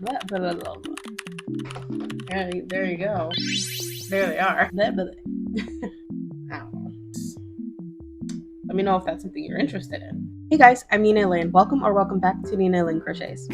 There you go. There they are. Ow. Let me know if that's something you're interested in. Hey guys, I'm Nina Lynn. Welcome back to Nina Lynn Crochets.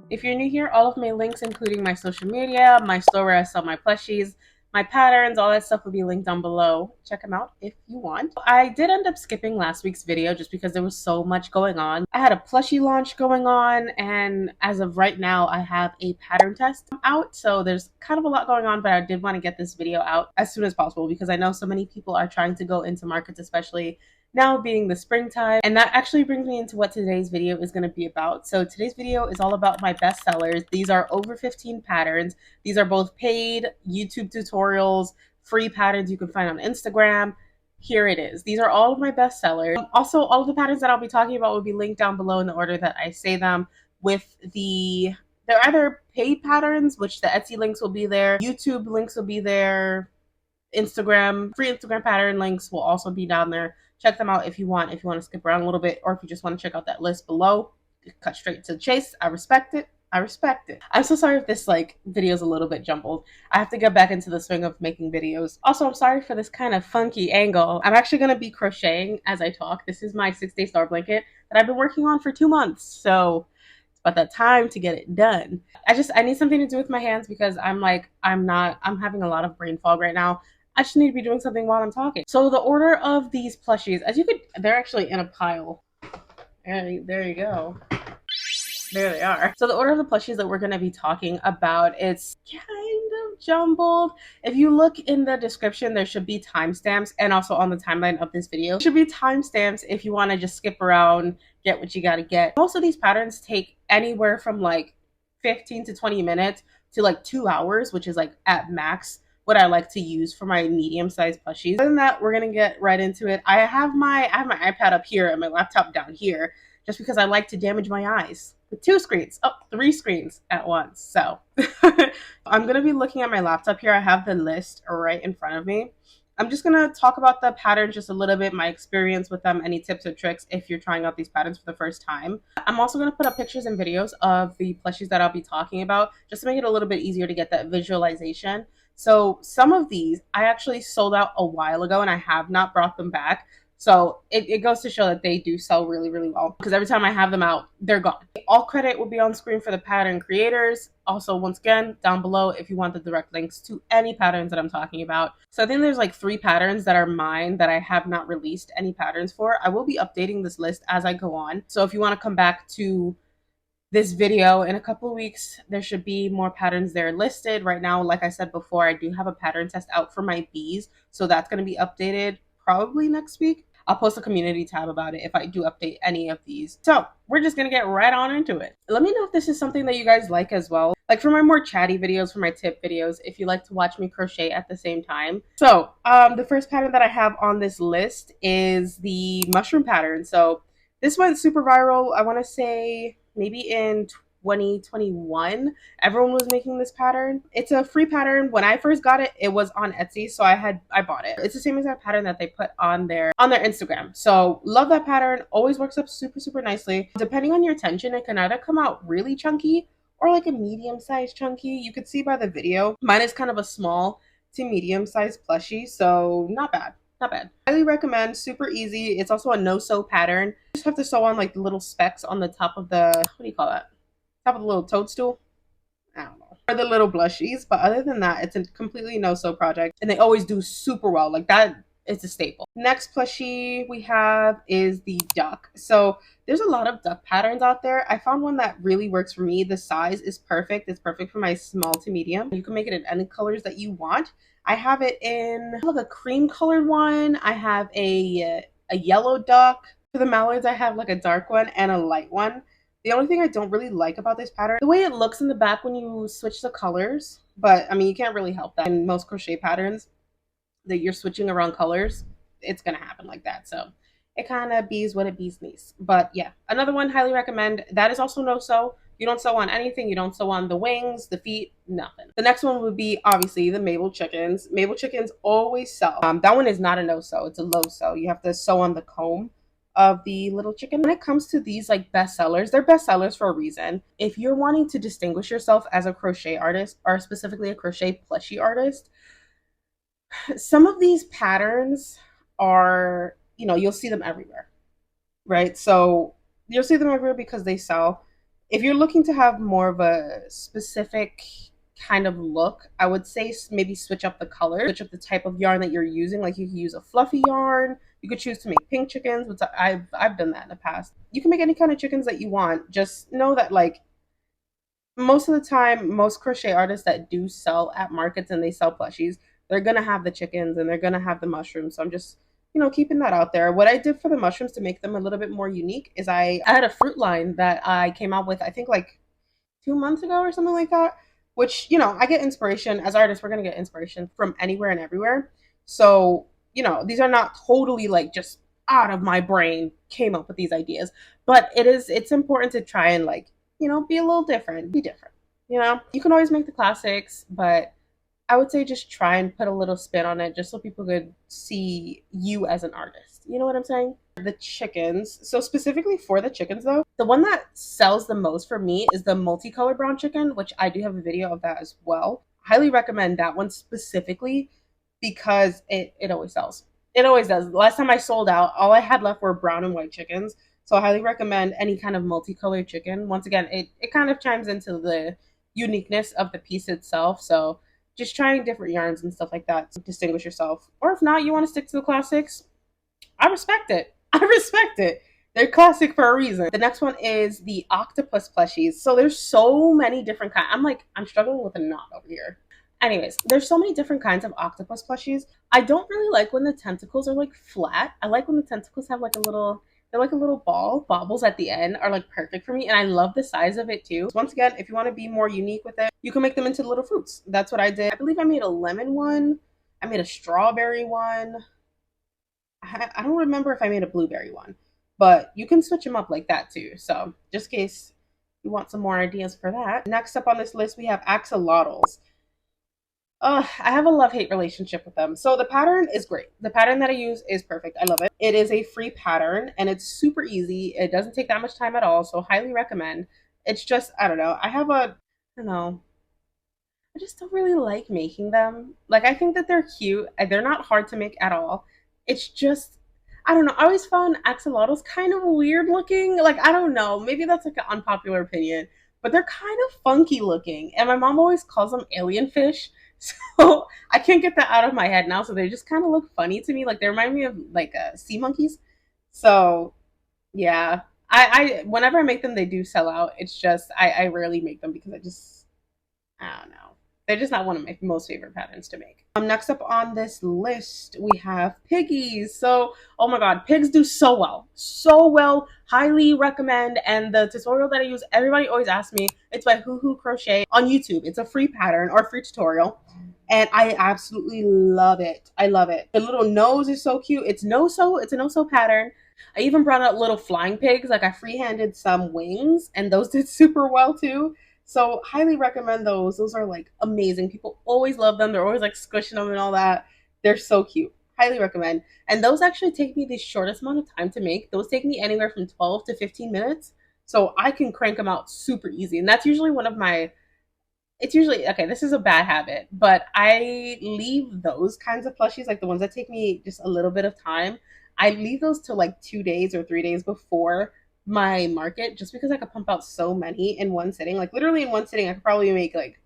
If you're new here, all of my links, including my social media, my store where I sell my plushies, my patterns, all that stuff will be linked down below. Check them out if you want. I did end up skipping last week's video just because there was so much going on. I had a plushie launch going on, and as of right now, I have a pattern test out. So there's kind of a lot going on, but I did want to get this video out as soon as possible because I know so many people are trying to go into markets, especially now being the springtime. And that actually brings me into what today's video is going to be about. So today's video is all about my best sellers. These are over 15 patterns. These are both paid YouTube tutorials, free patterns you can find on Instagram. Here it is. These are all of my best sellers. Also, all of the patterns that I'll be talking about will be linked down below in the order that I say them, with they're either paid patterns, which the Etsy links will be there, YouTube links will be there, Instagram, free Instagram pattern links will also be down there. Check them out if you want to skip around a little bit, or if you just want to check out that list below. Cut straight to the chase. I respect it. I'm so sorry if this video is a little bit jumbled. I have to get back into the swing of making videos. Also, I'm sorry for this kind of funky angle. I'm actually going to be crocheting as I talk. This is my 6-day star blanket that I've been working on for 2 months. So it's about that time to get it done. I need something to do with my hands because I'm having a lot of brain fog right now. I just need to be doing something while I'm talking. So the order of these plushies, they're actually in a pile. And there you go. There they are. So the order of the plushies that we're going to be talking about, it's kind of jumbled. If you look in the description, there should be timestamps, and also on the timeline of this video, there should be timestamps if you want to just skip around, get what you got to get. Most of these patterns take anywhere from 15 to 20 minutes to 2 hours, which is at max what I like to use for my medium-sized plushies. Other than that, we're gonna get right into it. I have my iPad up here and my laptop down here, just because I like to damage my eyes with 2 screens, 3 screens at once. So I'm gonna be looking at my laptop here. I have the list right in front of me. I'm just gonna talk about the patterns just a little bit, my experience with them, any tips or tricks if you're trying out these patterns for the first time. I'm also gonna put up pictures and videos of the plushies that I'll be talking about, just to make it a little bit easier to get that visualization. So some of these I actually sold out a while ago and I have not brought them back. So it goes to show that they do sell really, really well, because every time I have them out, they're gone. All credit will be on screen for the pattern creators. Also, once again, down below if you want the direct links to any patterns that I'm talking about. So I think there's 3 patterns that are mine that I have not released any patterns for. I will be updating this list as I go on. So if you want to come back to this video in a couple of weeks, there should be more patterns there listed. Right now, like I said before, I do have a pattern test out for my bees, so that's going to be updated probably next week. I'll post a community tab about it if I do update any of these. So we're just going to get right on into it. Let me know if this is something that you guys like as well. For my more chatty videos, for my tip videos, if you like to watch me crochet at the same time. So the first pattern that I have on this list is the mushroom pattern. So this went super viral, I want to say maybe in 2021. Everyone was making this pattern. It's a free pattern. When I first got it, it was on Etsy, so I bought it. It's the same exact pattern that they put on their Instagram. So love that pattern. Always works up super, super nicely. Depending on your tension, it can either come out really chunky or a medium-sized chunky. You could see by the video. Mine is kind of a small to medium-sized plushie, so not bad. Not bad. Highly recommend. Super easy. It's also a no-sew pattern. You just have to sew on the little specks on the top of the, what do you call that? Top of the little toadstool? I don't know. For the little blushies. But other than that, it's a completely no-sew project. And they always do super well. That is a staple. Next plushie we have is the duck. So there's a lot of duck patterns out there. I found one that really works for me. The size is perfect. It's perfect for my small to medium. You can make it in any colors that you want. I have it in a cream colored one. I have a yellow duck. For the mallards, I have a dark one and a light one. The only thing I don't really like about this pattern, the way it looks in the back when you switch the colors. But I mean, you can't really help that. In most crochet patterns that you're switching around colors, it's gonna happen like that. So it kind of bees what it bees needs. But yeah, another one, highly recommend. That is also no sew. You don't sew on anything. You don't sew on the wings, the feet, nothing. The next one would be obviously the Mabel chickens. Mabel chickens always sell. That one is not a no sew. It's a low sew. You have to sew on the comb of the little chicken. When it comes to these like bestsellers, they're bestsellers for a reason. If you're wanting to distinguish yourself as a crochet artist, or specifically a crochet plushie artist, some of these patterns are, you'll see them everywhere, right? So you'll see them everywhere because they sell. If you're looking to have more of a specific kind of look, I would say maybe switch up the color, switch up the type of yarn that you're using. Like you could use a fluffy yarn. You could choose to make pink chickens, which I've done that in the past. You can make any kind of chickens that you want. Just know that like most of the time, most crochet artists that do sell at markets and they sell plushies, they're gonna have the chickens and they're gonna have the mushrooms. So I'm just, keeping that out there. What I did for the mushrooms to make them a little bit more unique is I had a fruit line that I came out with, I think like 2 months ago or something like that. Which, I get inspiration as artists, we're gonna get inspiration from anywhere and everywhere. So, these are not totally like just out of my brain came up with these ideas. But it's important to try and like, be a little different, be different. You can always make the classics, but I would say just try and put a little spin on it just so people could see you as an artist. You know what I'm saying? The chickens. So specifically for the chickens though, the one that sells the most for me is the multicolored brown chicken, which I do have a video of that as well. Highly recommend that one specifically because it always sells. It always does. Last time I sold out, all I had left were brown and white chickens. So I highly recommend any kind of multicolored chicken. Once again, it kind of chimes into the uniqueness of the piece itself. So just trying different yarns and stuff like that to distinguish yourself. Or if not, you want to stick to the classics, I respect it. I respect it. They're classic for a reason. The next one is the octopus plushies. So there's so many different kinds. I'm struggling with a knot over here. Anyways, there's so many different kinds of octopus plushies. I don't really like when the tentacles are like flat. I like when the tentacles have like a little, they're like a little ball. Bobbles at the end are like perfect for me. And I love the size of it too. Once again, if you want to be more unique with it, you can make them into little fruits. That's what I did. I believe I made a lemon one. I made a strawberry one. I don't remember if I made a blueberry one, but you can switch them up like that too. So just in case you want some more ideas for that. Next up on this list, we have axolotls. I have a love-hate relationship with them. So the pattern is great. The pattern that I use is perfect. I love it. It is a free pattern and it's super easy. It doesn't take that much time at all. So highly recommend. It's just, I don't know. I don't know. I just don't really like making them. Like, I think that they're cute. They're not hard to make at all. It's just, I don't know. I always found axolotls kind of weird looking. Like, I don't know. Maybe that's like an unpopular opinion, but they're kind of funky looking. And my mom always calls them alien fish. So I can't get that out of my head now. So they just kind of look funny to me. Like, they remind me of like sea monkeys. So yeah, I whenever I make them, they do sell out. It's just, I rarely make them because I don't know. They're just not one of my most favorite patterns to make. Next up on this list, we have Piggies. So, oh my God, pigs do so well. So well. Highly recommend. And the tutorial that I use, everybody always asks me, it's by Hoo Hoo Crochet on YouTube. It's a free pattern or free tutorial. And I absolutely love it. I love it. The little nose is so cute. It's a no-sew pattern. I even brought out little flying pigs. Like I free-handed some wings and those did super well too. So highly recommend those. Those are like amazing. People always love them. They're always like squishing them and all that. They're so cute. Highly recommend. And those actually take me the shortest amount of time to make. Those take me anywhere from 12 to 15 minutes. So I can crank them out super easy. And that's usually one of my, it's usually, okay, this is a bad habit, but I leave those kinds of plushies, like the ones that take me just a little bit of time, I leave those till like 2 days or 3 days before my market, just because I could pump out so many in one sitting. Like literally in one sitting, I could probably make like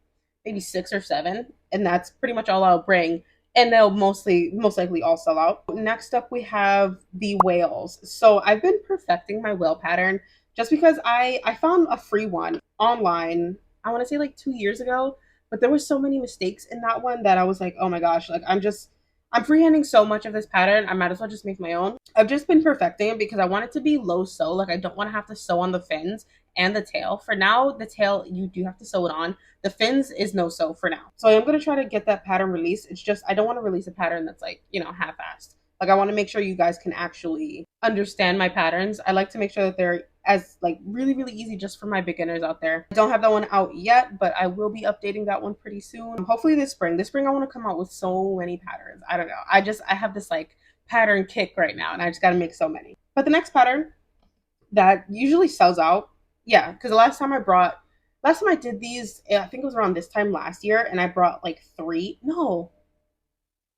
maybe 6 or 7, and that's pretty much all I'll bring. And they'll most likely all sell out. Next up, we have the whales. So I've been perfecting my whale pattern just because I found a free one online, I want to say like 2 years ago, but there were so many mistakes in that one that I was like, oh my gosh, like I'm freehanding so much of this pattern. I might as well just make my own. I've just been perfecting it because I want it to be low sew. Like I don't want to have to sew on the fins and the tail. For now, the tail, you do have to sew it on. The fins is no sew for now. So I'm going to try to get that pattern released. It's just, I don't want to release a pattern that's like, half-assed. Like I want to make sure you guys can actually understand my patterns. I like to make sure that they're as like really, really easy just for my beginners out there. I don't have that one out yet, but I will be updating that one pretty soon. Hopefully this spring. This spring I want to come out with so many patterns. I don't know. I have this like pattern kick right now and I just got to make so many. But the next pattern that usually sells out, yeah, because last time I did these, I think it was around this time last year, and I brought like three. No,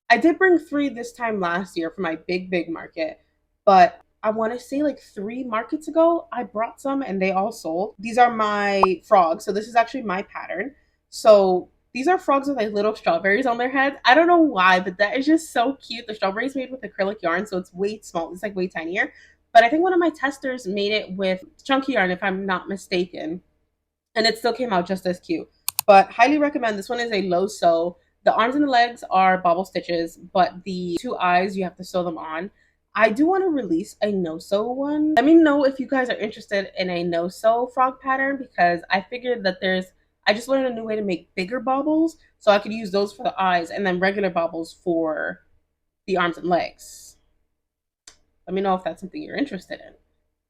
I did bring three this time last year for my big market, but I want to say like 3 markets ago, I brought some and they all sold. These are my frogs. So this is actually my pattern. So these are frogs with like little strawberries on their heads. I don't know why, but that is just so cute. The strawberries made with acrylic yarn, so it's way small. It's like way tinier. But I think one of my testers made it with chunky yarn, if I'm not mistaken, and it still came out just as cute. But highly recommend. This one is a low sew. The arms and the legs are bobble stitches, but the 2 eyes you have to sew them on. I do want to release a no sew one. Let me know if you guys are interested in a no sew frog pattern, because I figured that I just learned a new way to make bigger baubles, so I could use those for the eyes and then regular baubles for the arms and legs. Let me know if that's something you're interested in,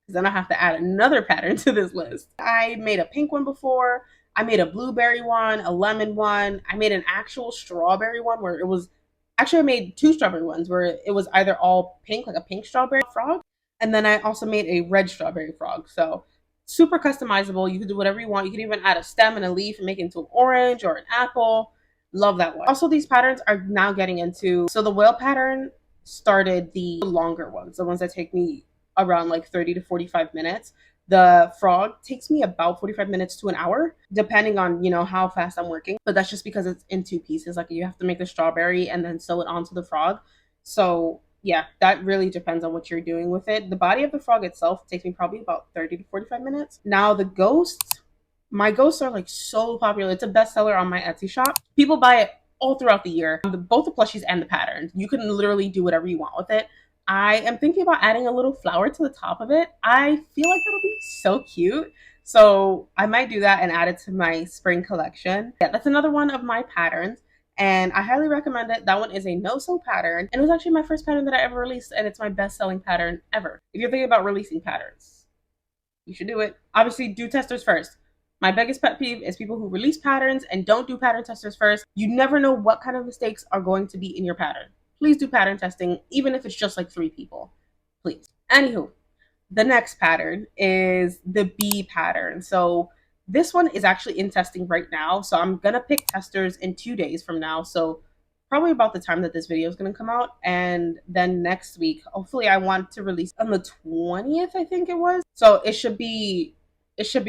because then I have to add another pattern to this list. I made a pink one before. I made a blueberry one, a lemon one. I made an actual strawberry one where it was actually, I made 2 strawberry ones where it was either all pink, like a pink strawberry frog, and then I also made a red strawberry frog. So super customizable. You can do whatever you want. You can even add a stem and a leaf and make it into an orange or an apple. Love that one. Also, these patterns are now getting into, so the whale pattern started the longer ones, the ones that take me around like 30 to 45 minutes. The frog takes me about 45 minutes to an hour, depending on, how fast I'm working. But that's just because it's in 2 pieces. Like you have to make the strawberry and then sew it onto the frog. So yeah, that really depends on what you're doing with it. The body of the frog itself takes me probably about 30 to 45 minutes. Now the ghosts, my ghosts are like so popular. It's a bestseller on my Etsy shop. People buy it all throughout the year. Both the plushies and the patterns. You can literally do whatever you want with it. I am thinking about adding a little flower to the top of it. I feel like that'll be so cute. So I might do that and add it to my spring collection. Yeah, that's another one of my patterns, and I highly recommend it. That one is a no-sew pattern, and it was actually my first pattern that I ever released, and it's my best-selling pattern ever. If you're thinking about releasing patterns, you should do it. Obviously, do testers first. My biggest pet peeve is people who release patterns and don't do pattern testers first. You never know what kind of mistakes are going to be in your pattern. Please do pattern testing, even if it's just like 3 people. Please. Anywho, the next pattern is the bee pattern. So this one is actually in testing right now. So I'm going to pick testers in 2 days from now. So probably about the time that this video is going to come out. And then next week, hopefully I want to release on the 20th, I think it was. So it should be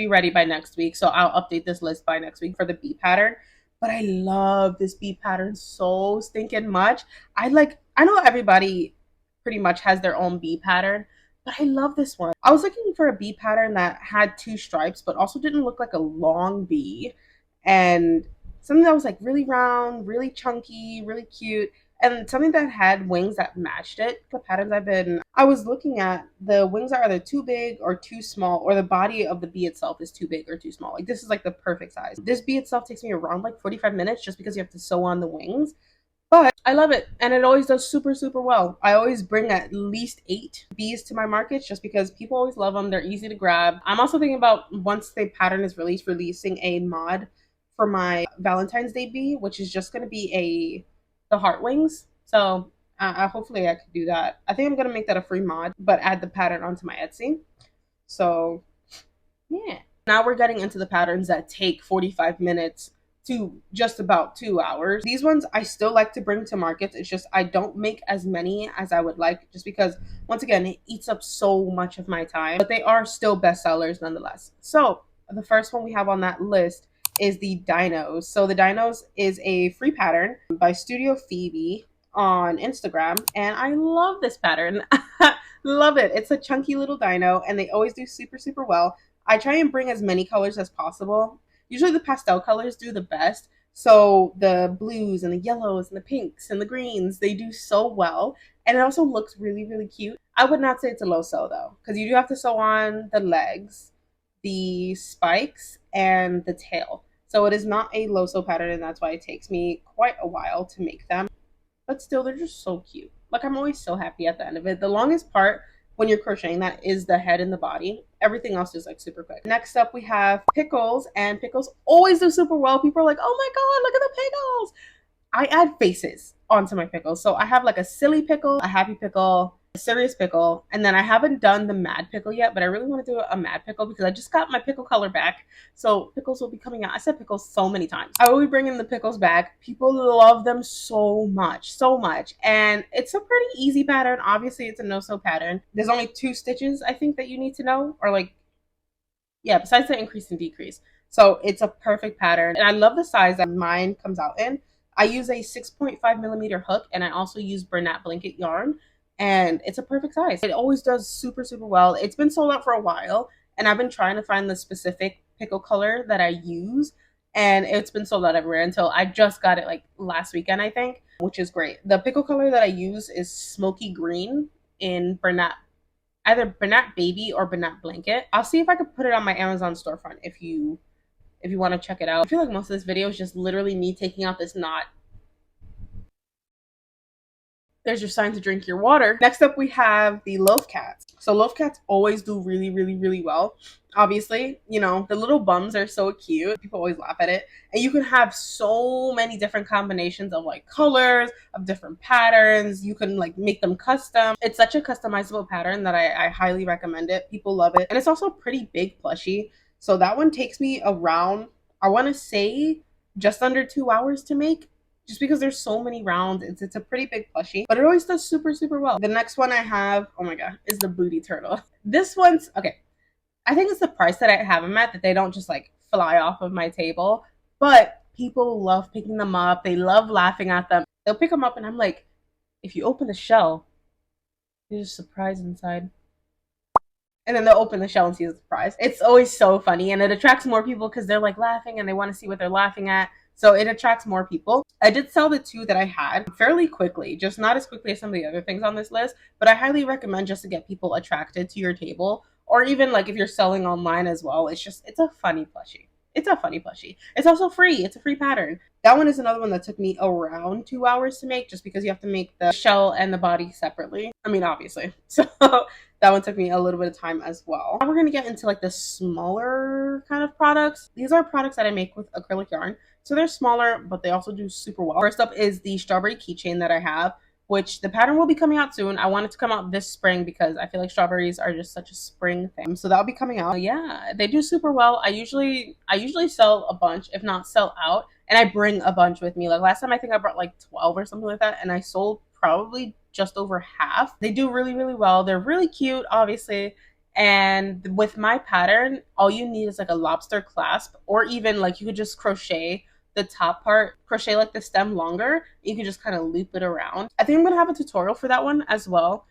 ready by next week. So I'll update this list by next week for the bee pattern. But I love this bee pattern so stinking much. I know everybody pretty much has their own bee pattern, but I love this one. I was looking for a bee pattern that had 2 stripes, but also didn't look like a long bee, and something that was like really round, really chunky, really cute, and something that had wings that matched it. The patterns I was looking at, the wings are either too big or too small, or the body of the bee itself is too big or too small. Like this is like the perfect size. This bee itself takes me around like 45 minutes just because you have to sew on the wings. But I love it, and it always does super well. I always bring at least 8 bees to my markets just because people always love them. They're easy to grab. I'm also thinking about, once the pattern is released, releasing a mod for my Valentine's Day bee, which is just going to be the heart wings. So hopefully I could do that. I think I'm going to make that a free mod, but add the pattern onto my Etsy. So yeah. Now we're getting into the patterns that take 45 minutes to just about 2 hours. These ones I still like to bring to markets. It's just I don't make as many as I would like, just because, once again, it eats up so much of my time. But they are still bestsellers nonetheless. So the first one we have on that list is the dinos. So the dinos is a free pattern by Studio Phoebe on Instagram, and I love this pattern. Love it. It's a chunky little dino, and they always do super well. I try and bring as many colors as possible. Usually the pastel colors do the best. So the blues and the yellows and the pinks and the greens, they do so well. And it also looks really cute. I would not say it's a low sew though, because you do have to sew on the legs, the spikes, and the tail. So it is not a low sew pattern, and that's why it takes me quite a while to make them. But still, they're just so cute. Like, I'm always so happy at the end of it. The longest part when you're crocheting that is the head and the body. Everything else is like super quick. Next up we have pickles, and pickles always do super well. People are like, oh my god, look at the pickles. I add faces onto my pickles. So I have like a silly pickle, a happy pickle, serious pickle, and then I haven't done the mad pickle yet, but I really want to do a mad pickle because I just got my pickle color back, so pickles will be coming out. I said pickles so many times. I will be bringing the pickles back. People love them so much, so much, and it's a pretty easy pattern. Obviously it's a no-sew pattern. There's only 2 stitches I think that you need to know, or like, yeah, besides the increase and decrease. So it's a perfect pattern, and I love the size that mine comes out in. I use a 6.5mm hook, and I also use Bernat blanket yarn, and it's a perfect size. It always does super, super well. It's been sold out for a while, and I've been trying to find the specific pickle color that I use, and it's been sold out everywhere until I just got it like last weekend, I think, which is great. The pickle color that I use is smoky green in Bernat, either Bernat Baby or Bernat Blanket. I'll see if I could put it on my Amazon storefront if you want to check it out. I feel like most of this video is just literally me taking out this knot. There's your sign to drink your water. Next up, we have the loaf cats. So loaf cats always do really, really, really well. Obviously, you know, the little bums are so cute. People always laugh at it. And you can have so many different combinations of like colors, of different patterns. You can like make them custom. It's such a customizable pattern that I highly recommend it. People love it. And it's also a pretty big plushie. So that one takes me around, I want to say, just under 2 hours to make. Just because there's so many rounds. It's a pretty big plushie, but it always does super, super well. The next one I have, oh my god, is the booty turtle. This one's, okay, I think it's the price that I have them at that they don't just like fly off of my table, but people love picking them up. They love laughing at them. They'll pick them up and I'm like, if you open the shell, there's a surprise inside. And then they'll open the shell and see the surprise. It's always so funny, and it attracts more people because they're like laughing and they want to see what they're laughing at. So it attracts more people. I did sell the 2 that I had fairly quickly, just not as quickly as some of the other things on this list, but I highly recommend just to get people attracted to your table, or even like if you're selling online as well. It's a funny plushie. It's a funny plushie. It's also free. It's a free pattern. That one is another one that took me around 2 hours to make, just because you have to make the shell and the body separately. I mean, obviously. So that one took me a little bit of time as well. Now we're going to get into like the smaller kind of products. These are products that I make with acrylic yarn. So they're smaller, but they also do super well. First up is the strawberry keychain that I have, which the pattern will be coming out soon. I want it to come out this spring because I feel like strawberries are just such a spring thing. So that'll be coming out. Yeah, they do super well. I usually sell a bunch, if not sell out, and I bring a bunch with me. Like last time I think I brought like 12 or something like that, and I sold probably just over half. They do really, really well. They're really cute, obviously. And with my pattern, all you need is like a lobster clasp, or even like you could just crochet the top part, crochet like the stem longer. You can just kind of loop it around. I think I'm gonna have a tutorial for that one as well.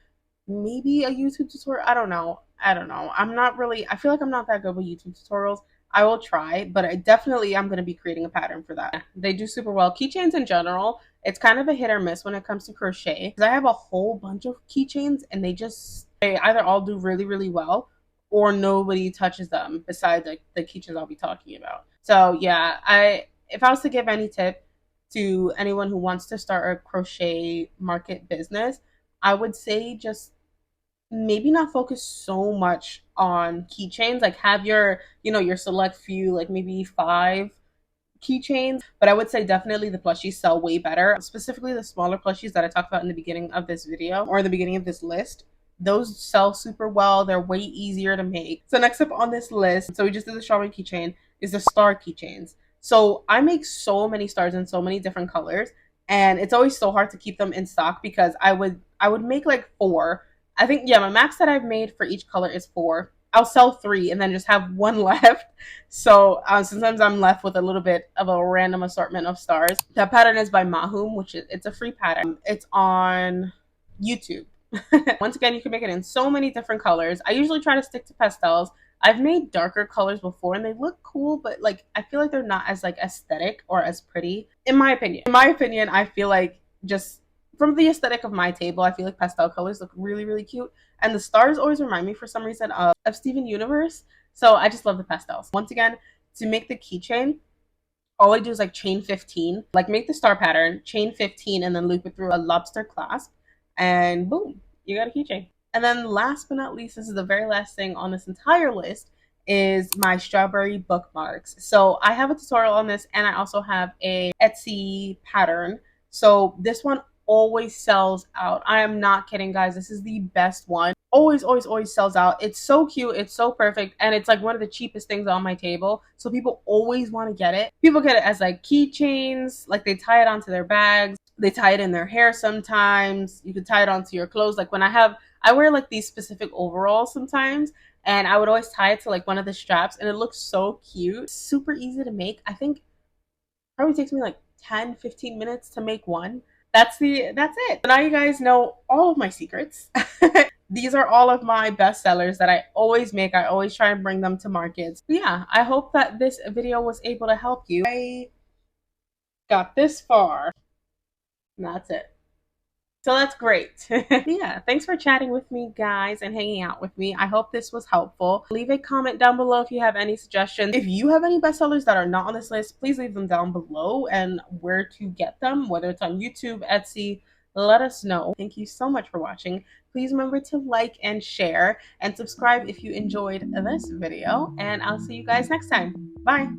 Maybe a YouTube tutorial. I don't know. I'm not really, I feel like I'm not that good with YouTube tutorials. I will try, but I definitely am going to be creating a pattern for that. They do super well. Keychains in general, it's kind of a hit or miss when it comes to crochet, because I have a whole bunch of keychains and they either all do really, really well or nobody touches them besides like the keychains I'll be talking about. So yeah, if I was to give any tip to anyone who wants to start a crochet market business, I would say just maybe not focus so much on keychains. Like have your, your select few, like maybe 5 keychains, but I would say definitely the plushies sell way better. Specifically the smaller plushies that I talked about in the beginning of this video, or the beginning of this list. Those sell super well. They're way easier to make. So next up on this list, so we just did the strawberry keychain, is the star keychains. So I make so many stars in so many different colors, and it's always so hard to keep them in stock because I would make like 4. I think, yeah, my max that I've made for each color is 4. I'll sell 3 and then just have 1 left. So sometimes I'm left with a little bit of a random assortment of stars. That pattern is by Mahum, which it's a free pattern. It's on YouTube. Once again, you can make it in so many different colors. I usually try to stick to pastels. I've made darker colors before and they look cool, but like I feel like they're not as like aesthetic or as pretty, in my opinion. In my opinion, I feel like just from the aesthetic of my table, I feel like pastel colors look really, really cute. And the stars always remind me for some reason of Steven Universe. So I just love the pastels. Once again, to make the keychain, all I do is like chain 15, like make the star pattern, chain 15, and then loop it through a lobster clasp, and boom, you got a keychain. And then last but not least, this is the very last thing on this entire list, is my strawberry bookmarks. So I have a tutorial on this, and I also have a Etsy pattern. So this one always sells out. I am not kidding, guys. This is the best one. Always, always, always sells out. It's so cute. It's so perfect. And it's like one of the cheapest things on my table. So people always want to get it. People get it as like keychains, like they tie it onto their bags. They tie it in their hair sometimes. You could tie it onto your clothes. Like when I wear like these specific overalls sometimes, and I would always tie it to like one of the straps, and it looks so cute. Super easy to make. I think it probably takes me like 10-15 minutes to make one. That's it. So now you guys know all of my secrets. These are all of my best sellers that I always make. I always try and bring them to markets. But yeah, I hope that this video was able to help you. I got this far, and that's it. So that's great. Yeah, thanks for chatting with me, guys, and hanging out with me. I hope this was helpful. Leave a comment down below if you have any suggestions. If you have any bestsellers that are not on this list, please leave them down below and where to get them, whether it's on YouTube, Etsy. Let us know. Thank you so much for watching. Please remember to like and share and subscribe if you enjoyed this video. And I'll see you guys next time. Bye.